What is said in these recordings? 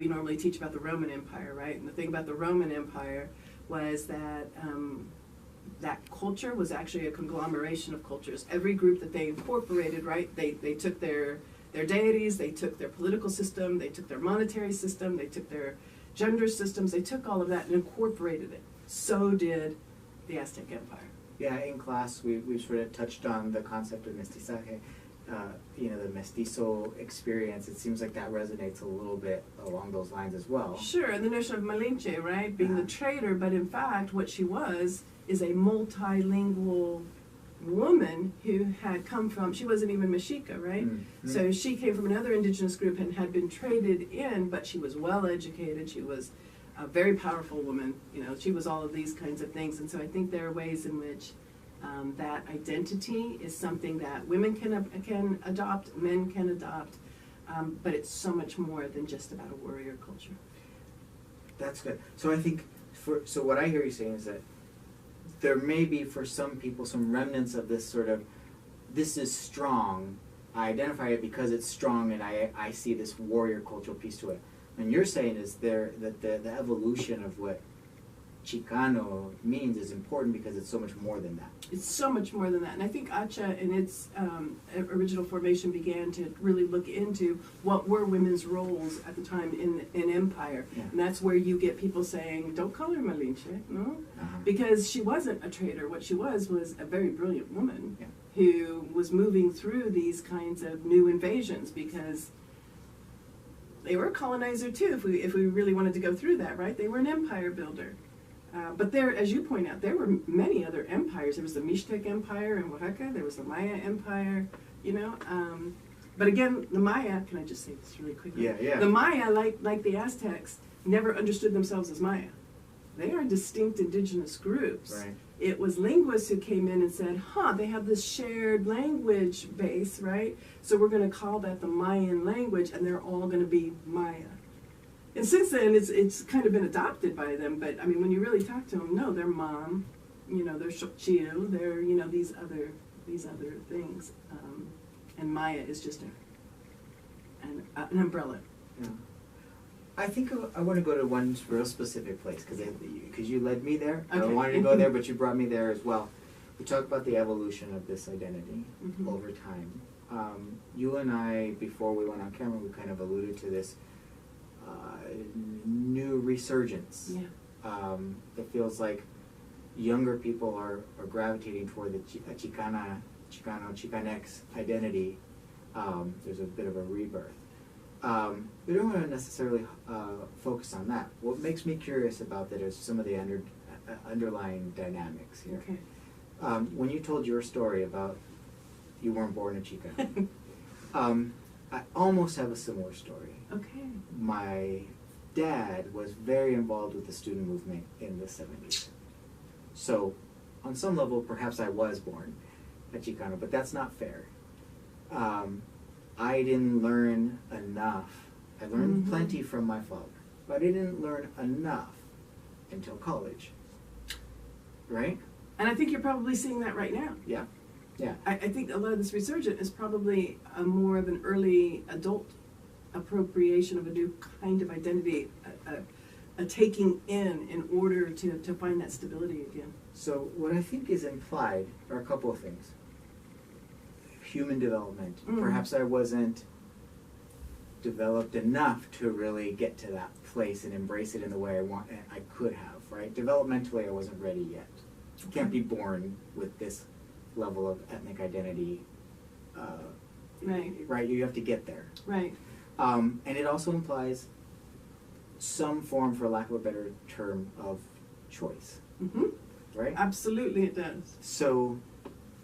We normally teach about the Roman Empire, right? And the thing about the Roman Empire was that that culture was actually a conglomeration of cultures. Every group that they incorporated, right? They took their deities, they took their political system, they took their monetary system, they took their gender systems, they took all of that and incorporated it. So did the Aztec Empire. Yeah, in class we sort of touched on the concept of mestizaje, the mestizo experience. It seems like that resonates a little bit along those lines as well. Sure, and the notion of Malinche, right, being the traitor, but in fact what she was is a multilingual woman who had come from, she wasn't even Mexica, right? Mm-hmm. So she came from another indigenous group and had been traded in, but she was well educated, she was a very powerful woman, she was all of these kinds of things. And so I think there are ways in which that identity is something that women can adopt, men can adopt, but it's so much more than just about a warrior culture. That's good. So I think, so what I hear you saying is that there may be for some people some remnants of this sort of, this is strong, I identify it because it's strong and I see this warrior cultural piece to it. And you're saying is that the evolution of what Chicano means is important because it's so much more than that. It's so much more than that. And I think Hacha in its original formation began to really look into what were women's roles at the time in empire. Yeah. And that's where you get people saying, don't call her Malinche, no? Because she wasn't a traitor. What she was a very brilliant woman who was moving through these kinds of new invasions because they were a colonizer too, if we really wanted to go through that, right? They were an empire builder. But there, as you point out, there were many other empires. There was the Mixtec Empire in Oaxaca. There was the Maya Empire, But again, the Maya, can I just say this really quickly? Yeah. The Maya, like the Aztecs, never understood themselves as Maya. They are distinct indigenous groups. Right. It was linguists who came in and said, they have this shared language base, right? So we're going to call that the Mayan language, and they're all going to be Maya. And since then, it's kind of been adopted by them. But I mean, when you really talk to them, no, they're mom, they're Xochitl, they're these other things, and Maya is just an umbrella. Yeah. I think I want to go to one real specific place because you led me there. Okay. I wanted to go there, but you brought me there as well. We talk about the evolution of this identity over time. You and I, before we went on camera, we kind of alluded to this. New resurgence. Yeah. It feels like younger people are gravitating toward the Chicanx identity. There's a bit of a rebirth. We don't want to necessarily focus on that. What makes me curious about that is some of the underlying dynamics here. Okay. When you told your story about you weren't born a Chica, I almost have a similar story. Okay. My dad was very involved with the student movement in the 70s. So, on some level, perhaps I was born a Chicano, but that's not fair. I didn't learn enough. I learned plenty from my father, but I didn't learn enough until college. Right? And I think you're probably seeing that right now. Yeah. Yeah. I think a lot of this resurgence is probably more of an early adult appropriation of a new kind of identity, a taking in order to find that stability again. So what I think is implied are a couple of things. Human development. Perhaps I wasn't developed enough to really get to that place and embrace it in the way I could have, right? Developmentally, I wasn't ready yet. You can't be born with this level of ethnic identity, right? You have to get there. Right. And it also implies some form, for lack of a better term, of choice. Right? Absolutely it does. So,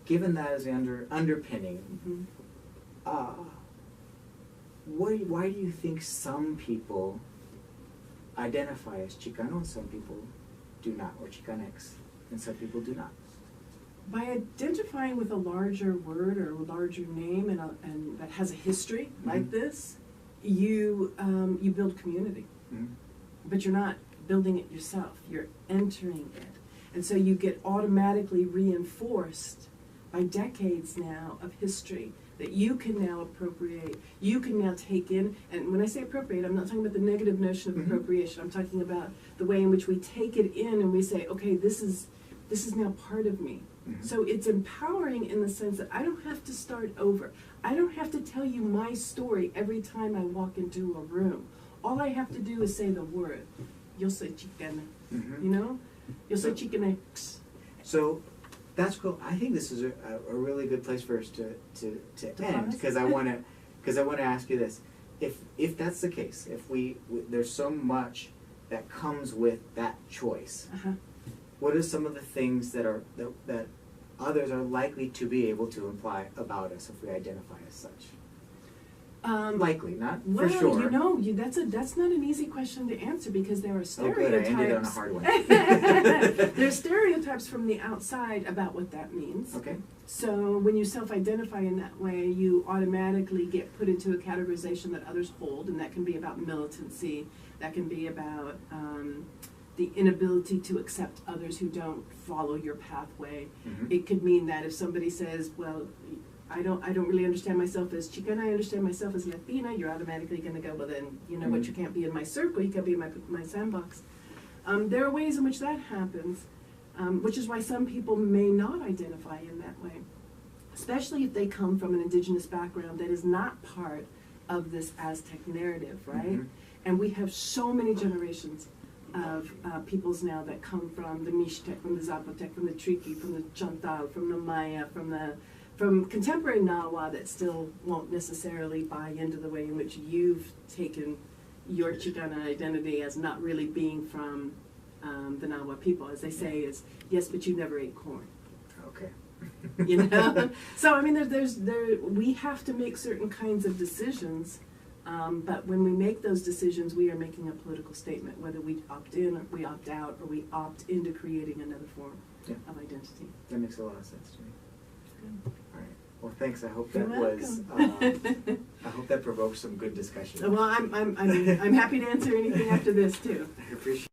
given that as the underpinning, why do you think some people identify as Chicano and some people do not, or Chicanx and some people do not? By identifying with a larger word or a larger name and that has a history like this, you build community. But you're not building it yourself. You're entering it. And so you get automatically reinforced by decades now of history that you can now appropriate, you can now take in, and when I say appropriate, I'm not talking about the negative notion of appropriation, I'm talking about the way in which we take it in and we say, okay, this is now part of me. So it's empowering in the sense that I don't have to start over. I don't have to tell you my story every time I walk into a room. All I have to do is say the word. Yo soy chicana. You know? Yo soy Chicanx. So that's cool. I think this is a really good place for us to end, because I want to ask you this: if that's the case, if there's so much that comes with that choice, what are some of the things that others are likely to be able to imply about us if we identify as such? Likely, not well, for sure. You know, that's not an easy question to answer, because there are stereotypes. Oh, good. I ended on a hard one. There's stereotypes from the outside about what that means. Okay. So when you self-identify in that way, you automatically get put into a categorization that others hold, and that can be about militancy. That can be about the inability to accept others who don't follow your pathway. It could mean that if somebody says, well, I don't really understand myself as Chicana, I understand myself as Latina, you're automatically going to go, well then, you know what, you can't be in my circle, you can't be in my sandbox. There are ways in which that happens, which is why some people may not identify in that way, especially if they come from an indigenous background that is not part of this Aztec narrative, right? And we have so many generations of peoples now that come from the Mixtec, from the Zapotec, from the Triqui, from the Chantal, from the Maya, from contemporary Nahua that still won't necessarily buy into the way in which you've taken your Chicana identity as not really being from the Nahua people. As they say, is yes, but you never ate corn. Okay. You know? So, I mean, we have to make certain kinds of decisions, but when we make those decisions, we are making a political statement, whether we opt in or we opt out, or we opt into creating another form of identity. That makes a lot of sense to me. Good. All right. Well, thanks. I hope You're that was. I hope that provoked some good discussion. Well, I'm happy to answer anything after this too. I appreciate.